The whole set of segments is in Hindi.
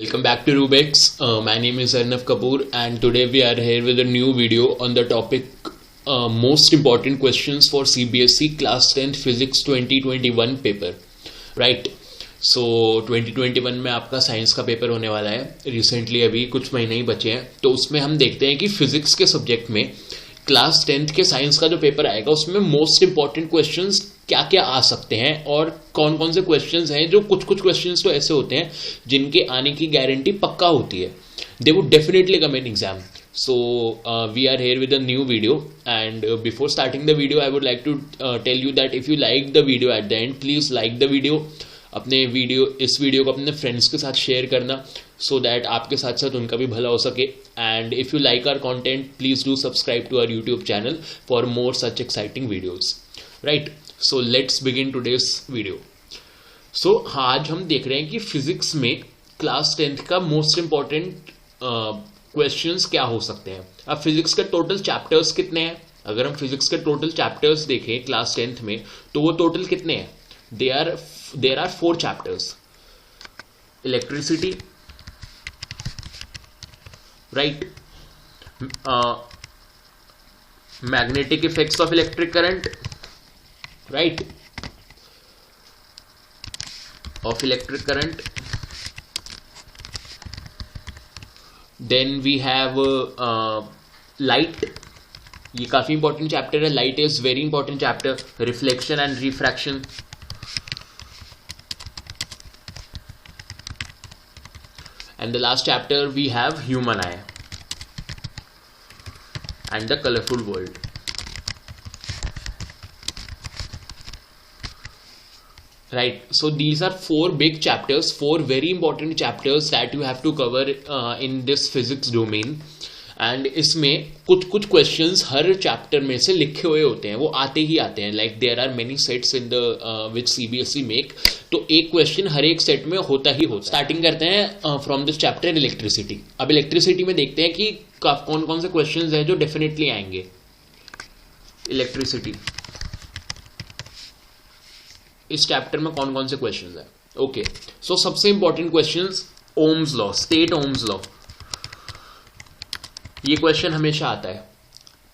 Welcome back to Rubix. My name is Arnav Kapoor, and today we are here with a new video on the topic most important questions for CBSE Class 10th Physics 2021 paper. Right. So 2021 में आपका साइंस का पेपर होने वाला है. रिसेंटली अभी कुछ महीने ही बचे हैं, तो उसमें हम देखते हैं कि फिजिक्स के सब्जेक्ट में क्लास 10th के साइंस का जो पेपर आएगा उसमें मोस्ट इंपॉर्टेंट क्वेश्चंस क्या क्या आ सकते हैं और कौन कौन से क्वेश्चंस हैं. जो कुछ क्वेश्चंस तो ऐसे होते हैं जिनके आने की गारंटी पक्का होती है. They would definitely come in exam. So we are here with a new video, and before starting the video I would like to tell you that if you like the video at the end, please like the video. इस वीडियो को अपने फ्रेंड्स के साथ शेयर करना so that आपके साथ साथ उनका भी भला हो सके. And if you like our content, please do subscribe to our YouTube channel for more such exciting videos. Right, so let's begin today's video. So आज हम देख रहे हैं कि फिजिक्स में क्लास 10th का मोस्ट इम्पॉर्टेंट क्वेश्चंस क्या हो सकते हैं. अब फिजिक्स के टोटल चैप्टर्स कितने हैं? अगर हम फिजिक्स के टोटल चैप्टर्स देखें क्लास 10th में, तो वो टोटल कितने हैं? There are 4 chapters. Electricity, right, magnetic effects of electric current, right, of electric current. Then we have light. ये काफी इंपॉर्टेंट चैप्टर है. Light is very important chapter. Reflection and refraction. And the last chapter we have human eye and the colorful world. Right, so these are 4 big chapters, 4 very important chapters that you have to cover in this physics domain. And इसमें कुछ क्वेश्चंस हर चैप्टर में से लिखे हुए होते हैं, वो आते ही आते हैं. Like there are many sets in the which CBSE make, तो एक क्वेश्चन हर एक सेट में होता ही होता है. स्टार्टिंग करते हैं फ्रॉम दिस चैप्टर इलेक्ट्रिसिटी. अब इलेक्ट्रिसिटी में देखते हैं कि कौन कौन से क्वेश्चंस हैं जो डेफिनेटली आएंगे. इलेक्ट्रिसिटी, इस चैप्टर में कौन कौन से क्वेश्चंस हैं? ओके, सो सबसे important questions, Ohm's law, state Ohm's law. ये क्वेश्चन हमेशा आता है.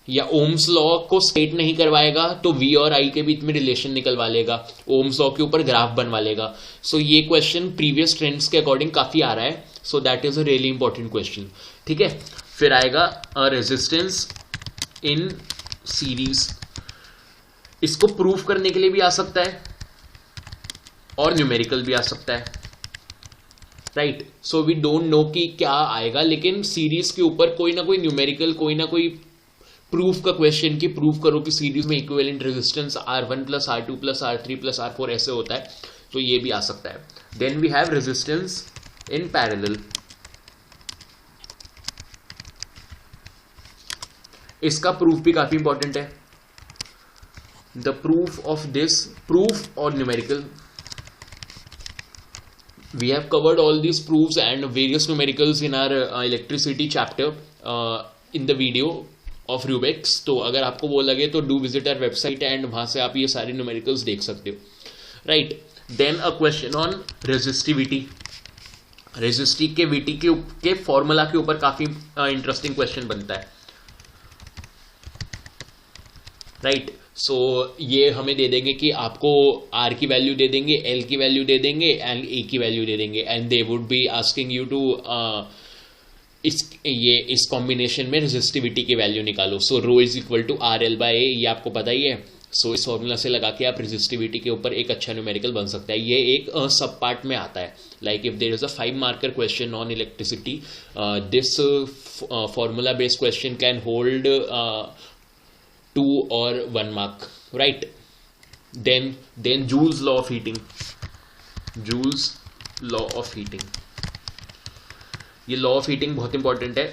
या ओम्स लॉ को स्टेट नहीं करवाएगा तो वी और आई के बीच में रिलेशन निकलवा लेगा, ओम्स लॉ के ऊपर ग्राफ बनवा लेगा. सो ये क्वेश्चन प्रीवियस ट्रेंड्स के अकॉर्डिंग काफी आ रहा है. So that is a really important question. ठीक है, फिर आएगा रेजिस्टेंस इन सीरीज. इसको प्रूफ करने के लिए भी आ सकता है और न्यूमेरिकल भी आ सकता है. Right, so we don't know कि क्या आएगा, लेकिन सीरीज के ऊपर कोई ना कोई न्यूमेरिकल, कोई ना कोई प्रूफ का क्वेश्चन कि प्रूफ करो कि सीरीज में equivalent resistance R1 plus R2 plus R3 plus R4 ऐसे होता है, तो ये भी आ सकता है. Then we have resistance in parallel. इसका प्रूफ भी काफी इंपॉर्टेंट है. The proof of this, proof और numerical. We have covered all these proofs and various numericals in our electricity chapter in the video of Rubix. तो अगर आपको वो लगे तो do visit our website and वहाँ से आप ये सारे numericals देख सकते हो. Right, then a question on resistivity. resistivity के फॉर्मूला के ऊपर काफी इंटरेस्टिंग क्वेश्चन बनता है. राइट, सो ये हमें दे देंगे कि आपको R की वैल्यू दे देंगे, L की वैल्यू दे देंगे एंड A की वैल्यू दे देंगे, and they would be asking you to इस कॉम्बिनेशन में रेजिस्टिविटी की वैल्यू निकालो. So rho is equal to RL by A, ये आपको पता ही है. सो इस फॉर्मूला से लगा के आप रेजिस्टिविटी के ऊपर एक अच्छा न्यूमेरिकल बन सकता है. ये एक सब पार्ट में आता है. Like if there is a 5 marker question on electricity, this formula based question can hold 2 or 1 mark, right? Then Joule's law of heating. Joule's law of heating. ये law of heating बहुत इंपॉर्टेंट है,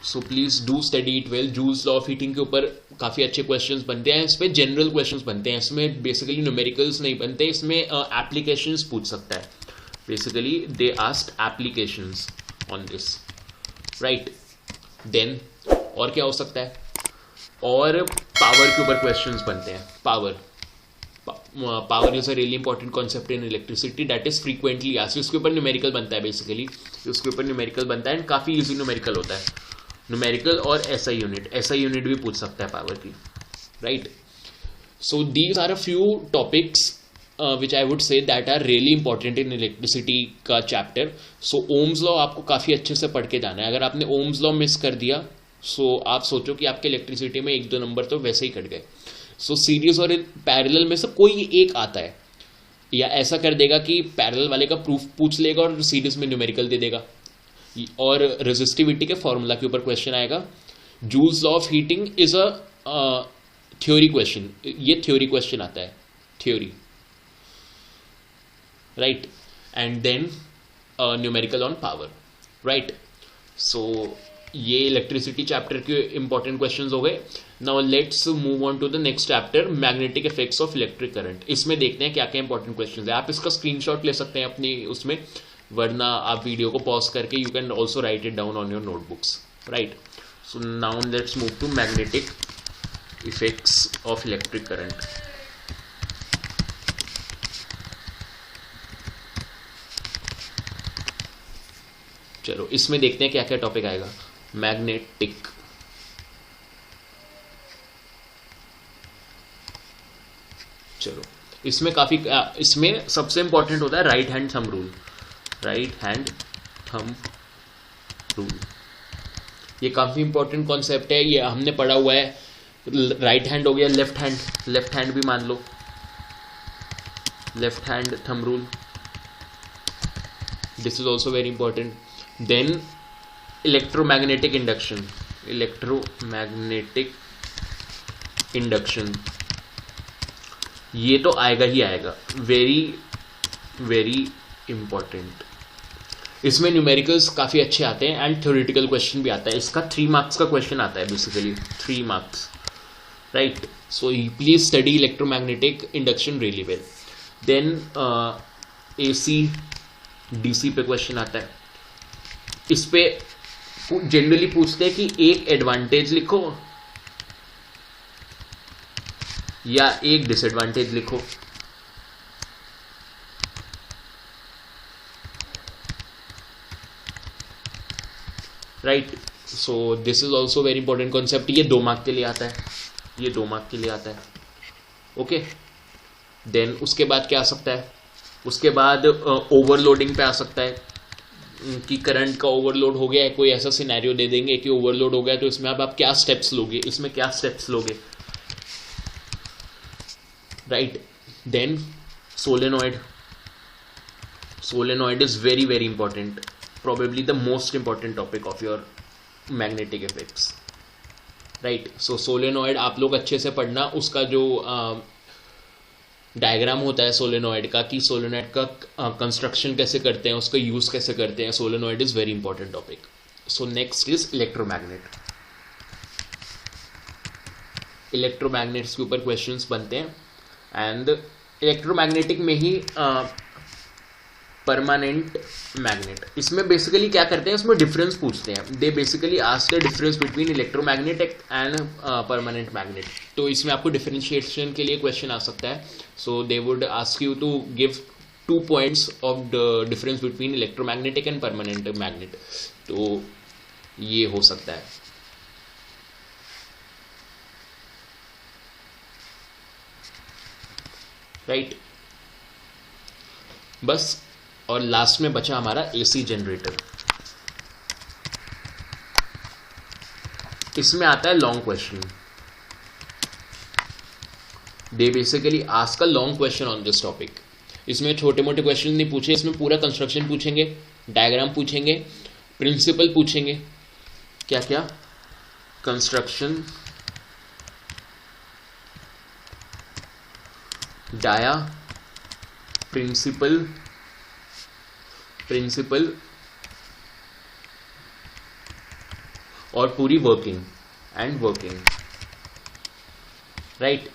so please do study it well. Joule's law of heating के ऊपर काफी अच्छे क्वेश्चंस बनते हैं. इसमें जनरल क्वेश्चंस बनते हैं, इसमें बेसिकली न्यूमेरिकल्स नहीं बनते. इसमें एप्लीकेशंस पूछ सकता है. Basically they asked applications on this. Right, then और क्या हो सकता है? और पावर के ऊपर क्वेश्चंस बनते हैं. Power, power is a really important concept in electricity that is frequently asked. उसके ऊपर न्यूमेरिकल बनता है बेसिकली, उसके ऊपर न्यूमेरिकल बनता है एंड काफ़ी इजी न्यूमेरिकल होता है. न्यूमेरिकल और एसआई यूनिट भी पूछ सकता है पावर की, right. So these are a few topics which I would say that are really important in electricity का चैप्टर. सो ओम्स लॉ आपको काफ़ी अच्छे से पढ़ के जाना है. अगर आपने ओम्स लॉ मिस कर दिया सो आप सोचो कि आपके इलेक्ट्रिसिटी में 1-2 नंबर तो वैसे ही कट गए. सो सीरीज और पैरेलल में से कोई एक आता है या ऐसा कर देगा कि पैरेलल वाले का प्रूफ पूछ लेगा और सीरीज में न्यूमेरिकल दे देगा. और रेजिस्टिविटी के फॉर्मूला के ऊपर क्वेश्चन आएगा. Joule's law of heating is a theory question. ये थ्योरी क्वेश्चन आता है, theory, right, and then numerical on power, right. So ये इलेक्ट्रिसिटी चैप्टर के इंपॉर्टेंट क्वेश्चंस हो गए. Now let's move on to the next chapter, magnetic effects of electric current. इसमें देखते हैं क्या क्या इंपॉर्टेंट क्वेश्चंस है. आप इसका स्क्रीनशॉट ले सकते हैं अपनी उसमें, वरना आप वीडियो को पॉज करके you can also write it down on your notebooks, right. So now let's move to magnetic effects of electric current. चलो इसमें देखते हैं क्या क्या टॉपिक आएगा. मैग्नेटिक, चलो इसमें इसमें सबसे इंपॉर्टेंट होता है right hand thumb rule. Right hand thumb rule ये काफी इंपॉर्टेंट कॉन्सेप्ट है. ये हमने पढ़ा हुआ है. राइट हैंड हो गया, लेफ्ट हैंड भी मान लो, left hand thumb rule, this is also very important. Then electromagnetic induction ये तो आएगा ही आएगा, वेरी इंपॉर्टेंट. इसमें न्यूमेरिकल्स काफी अच्छे आते हैं एंड थ्योरेटिकल क्वेश्चन भी आता है. इसका 3 मार्क्स का क्वेश्चन आता है basically, 3 marks, right. So please study electromagnetic induction really well. Then AC DC पे क्वेश्चन आता है. इस पे जनरली पूछते हैं कि एक एडवांटेज लिखो या एक डिसएडवांटेज लिखो. Right. So this is also very important concept. ये 2 मार्क के लिए आता है, ये 2 मार्क के लिए आता है. ओके. देन उसके बाद क्या आ सकता है, उसके बाद ओवरलोडिंग पे आ सकता है कि करंट का ओवरलोड हो गया है. कोई ऐसा सिनेरियो दे देंगे कि ओवरलोड हो गया, तो इसमें आप क्या स्टेप्स लोगे, इसमें क्या स्टेप्स लोगे, right. Then solenoid is very very important, probably the most important topic of your magnetic effects, right. So solenoid आप लोग अच्छे से पढ़ना. उसका जो डायग्राम होता है सोलेनॉइड का, कि सोलेनॉइड का कंस्ट्रक्शन कैसे करते हैं, उसका यूज कैसे करते हैं. Solenoid is very important topic. So next is electromagnets के ऊपर क्वेश्चंस बनते हैं. एंड इलेक्ट्रोमैग्नेटिक में ही परमानेंट मैग्नेट, इसमें बेसिकली क्या करते हैं, इसमें डिफरेंस पूछते हैं. They basically ask the difference between electromagnetic and permanent magnet. तो इसमें आपको डिफरेंशिएशन के लिए क्वेश्चन आ सकता है. So they would ask you to give 2 points of the difference between electromagnetic and permanent magnet. तो ये हो सकता है. राइट. बस. और लास्ट में बचा हमारा AC जनरेटर. इसमें आता है long question. They basically ask a long question on this topic. इसमें छोटे मोटे क्वेश्चन नहीं पूछे, इसमें पूरा कंस्ट्रक्शन पूछेंगे, डायग्राम पूछेंगे, प्रिंसिपल पूछेंगे. क्या क्या? कंस्ट्रक्शन, डाया, प्रिंसिपल और पूरी working, right.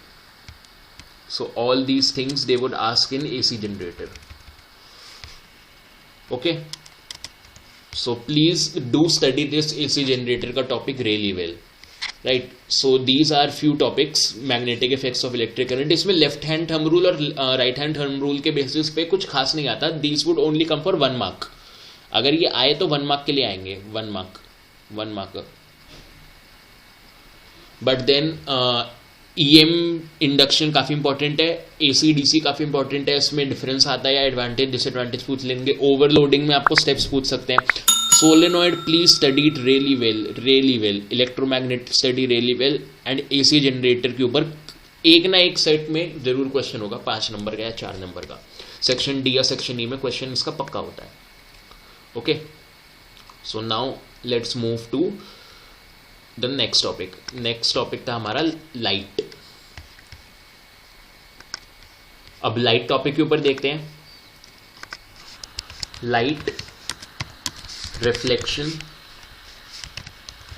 So all these things they would ask in AC generator. Okay. So please do study this AC generator का topic really well. Right. So these are few topics, magnetic effects of electric current. इसमें लेफ्ट हैंड थंब रूल और राइट हैंड थंब रूल के बेसिस पे कुछ खास नहीं आता. These would only come for 1 mark. अगर ये आए तो 1 मार्क के लिए आएंगे, 1 mark. But then EM induction काफी इंपॉर्टेंट है, एसी डीसी काफी इंपॉर्टेंट है. इसमें डिफरेंस आता है या एडवांटेज डिसएडवांटेज पूछ लेंगे. ओवरलोडिंग में आपको स्टेप्स पूछ सकते हैं. Solenoid please study it really well. Electromagnetic study really well. And AC generator के ऊपर एक ना एक सेट में जरूर क्वेश्चन होगा, 5 नंबर का या 4 नंबर का. सेक्शन डी या सेक्शन ई में क्वेश्चन इसका पक्का होता है. Okay, so now let's move to the next topic. Next topic था हमारा लाइट. अब लाइट टॉपिक के ऊपर देखते हैं. Light, reflection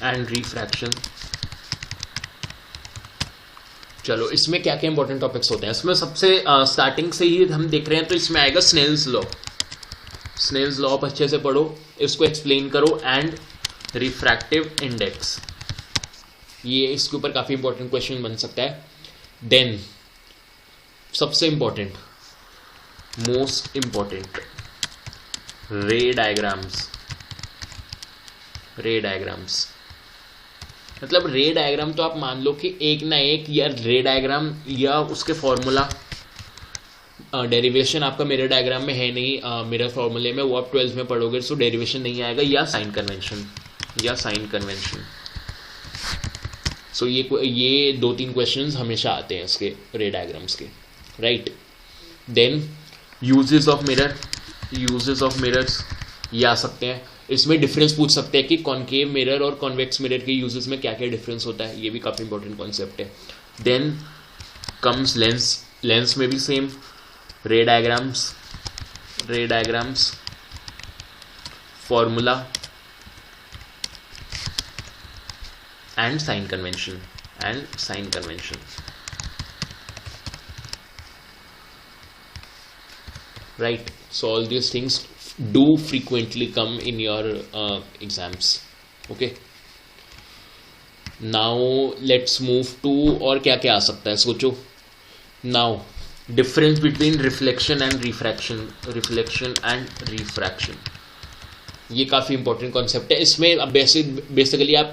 and refraction. चलो, इसमें क्या क्या इंपॉर्टेंट टॉपिक्स होते हैं. इसमें सबसे स्टार्टिंग से ही हम देख रहे हैं तो इसमें आएगा स्नेल्स लॉ. स्नेल्स लॉ आप अच्छे से पढ़ो, इसको एक्सप्लेन करो. एंड रिफ्रैक्टिव इंडेक्स, ये इसके ऊपर काफी इंपॉर्टेंट क्वेश्चन बन सकता है. देन सबसे इंपॉर्टेंट, मोस्ट इंपॉर्टेंट, रे डायग्राम्स. मतलब रे डायग्राम तो आप मान लो कि एक ना एक, या रे डायग्राम या उसके फॉर्मूला डेरिवेशन आपका मिरर डायग्राम में है नहीं, मिरर फॉर्मूले में, वो आप 12th में पढ़ोगे सो डेरिवेशन नहीं आएगा. या साइन कन्वेंशन. सो ये 2-3 क्वेश्चंस हमेशा आते हैं इसके रे डायग्राम्स के. Right. Then uses of mirrors ये आ सकते हैं. इसमें डिफरेंस पूछ सकते हैं कि कॉनकेव मिरर और कॉन्वेक्स मिरर के यूजेस में क्या क्या डिफरेंस होता है. ये भी काफी इंपॉर्टेंट कॉन्सेप्ट है. देन कम्स लेंस में भी same ray diagrams, formula and sign convention. Right. So all these things do frequently come in your exams. Okay. Now let's move to और क्या क्या आ सकता है सोचो. Now difference between reflection and refraction. ये काफी इंपॉर्टेंट कॉन्सेप्ट है. इसमें अब बेसिकली आप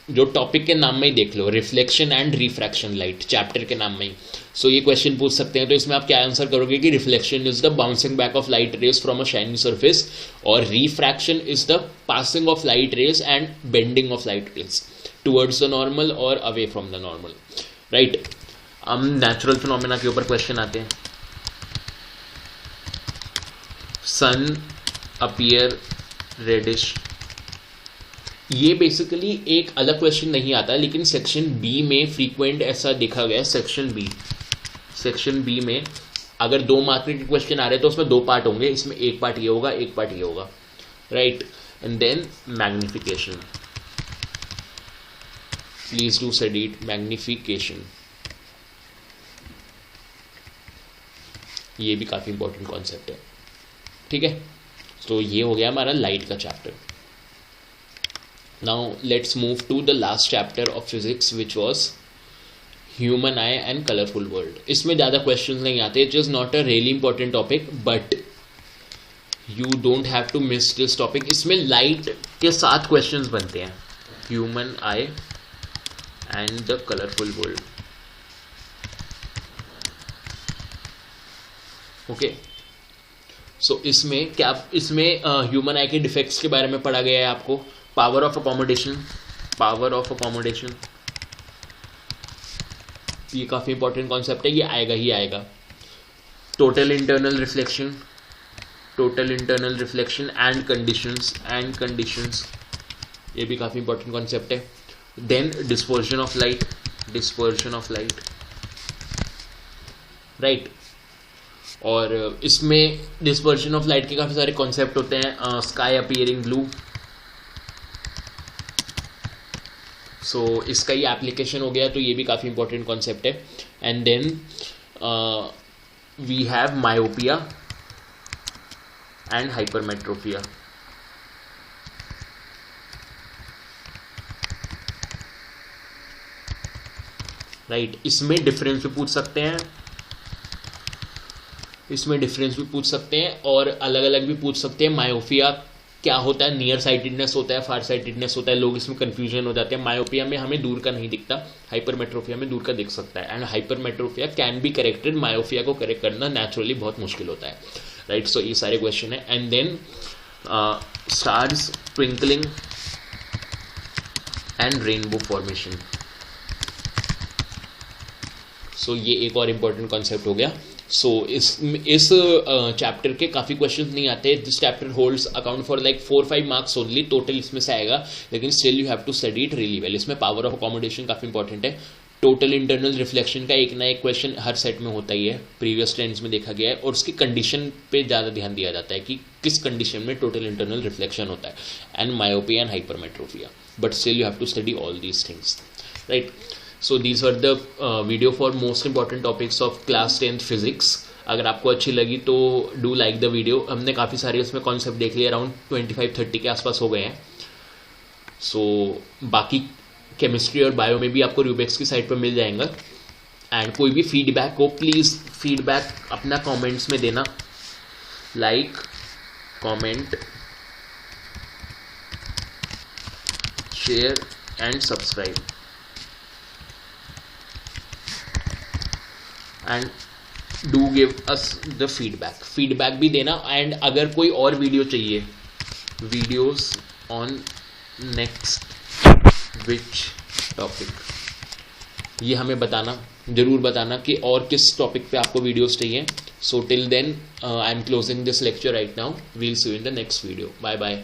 जो टॉपिक के नाम में ही देख लो, reflection and refraction light, chapter के नाम में ही. सो ये क्वेश्चन पूछ सकते हैं. तो इसमें आप क्या आंसर करोगे कि reflection is the bouncing back of light rays from a shining surface, और refraction is the passing of light rays and bending of light rays towards the normal और away from the normal. Right. हम नेचुरल फिनोमेना के ऊपर क्वेश्चन आते हैं. Sun appear reddish. ये बेसिकली एक अलग क्वेश्चन नहीं आता, लेकिन सेक्शन बी में फ्रीक्वेंट ऐसा देखा गया. सेक्शन बी में अगर 2 मार्क के क्वेश्चन आ रहे हैं तो उसमें 2 पार्ट होंगे. इसमें एक पार्ट ये होगा, एक पार्ट ये होगा. Right. And then magnification. Please do study it. Magnification ये भी काफी इंपॉर्टेंट कॉन्सेप्ट है. ठीक है. तो ये हो गया हमारा लाइट का chapter. Now let's move to the last chapter of physics, which was human eye and colorful world. इसमें ज़्यादा questions नहीं आते. It is not a really important topic, but you don't have to miss this topic. इसमें light के 7 questions बनते हैं. Human eye and the colorful world. Okay. So इसमें human eye के defects के बारे में पढ़ा गया है आपको. पावर ऑफ अकोमोडेशन, ये काफी इंपॉर्टेंट कॉन्सेप्ट है. ये आएगा ही आएगा. Total internal reflection and conditions, ये भी काफी इंपॉर्टेंट कॉन्सेप्ट है. Then dispersion of light. Right. और इसमें डिस्पर्जन ऑफ लाइट के काफी सारे कॉन्सेप्ट होते हैं. Sky appearing blue. सो इसका ये एप्लीकेशन हो गया, तो ये भी काफ़ी इंपॉर्टेंट कॉन्सेप्ट है. And then we have myopia and hypermetropia. Right. इसमें डिफरेंस भी पूछ सकते हैं, और अलग अलग भी पूछ सकते हैं। मायोपिया क्या होता है, नियर साइटेडनेस होता है, फार साइटेडनेस होता है, लोग इसमें कंफ्यूजन हो जाते हैं। मायोपिया में हमें दूर का नहीं दिखता, हाइपरमेट्रोपिया में दूर का दिख सकता है, and hypermetropia can be corrected, myopia को करेक्ट करना नेचुरली बहुत मुश्किल होता है, राइट। सो ये सारे क्वेश्चन है। And then stars twinkling and rainbow formation. So ये एक और इम्पोर्टेंट कॉन्सेप्ट हो गया। सो इस चैप्टर के काफ़ी क्वेश्चंस नहीं आते। This chapter holds account for like 4-5 marks only total इसमें से आएगा, लेकिन still you have to study it really well. इसमें पावर ऑफ अकोमोडेशन काफ़ी इंपॉर्टेंट है। टोटल इंटरनल रिफ्लेक्शन का एक ना एक क्वेश्चन हर सेट में होता ही है, प्रीवियस ट्रेंड्स में देखा गया है, और उसकी कंडीशन पे ज़्यादा ध्यान दिया जाता है कि किस कंडीशन में टोटल इंटरनल रिफ्लेक्शन होता है, and myopia and hypermetropia, but still you have to study all these things, right. So these were the video for most important topics of class 10th physics. अगर आपको अच्छी लगी तो डू लाइक द वीडियो। हमने काफ़ी सारे उसमें कॉन्सेप्ट देख लिए, अराउंड 25-30 के आसपास हो गए हैं। सो बाकी केमिस्ट्री और बायो में भी आपको रूबिक्स की साइट पर मिल जाएगा। एंड कोई भी फीडबैक हो, प्लीज़ फीडबैक अपना कमेंट्स में देना, like, comment, share and subscribe, and do give us the feedback भी देना। एंड अगर कोई और वीडियो चाहिए, videos on next which topic, ये हमें बताना, जरूर बताना कि और किस टॉपिक पे आपको वीडियोस चाहिए। So till then I am closing this lecture right now. We'll see you in the next video. Bye bye.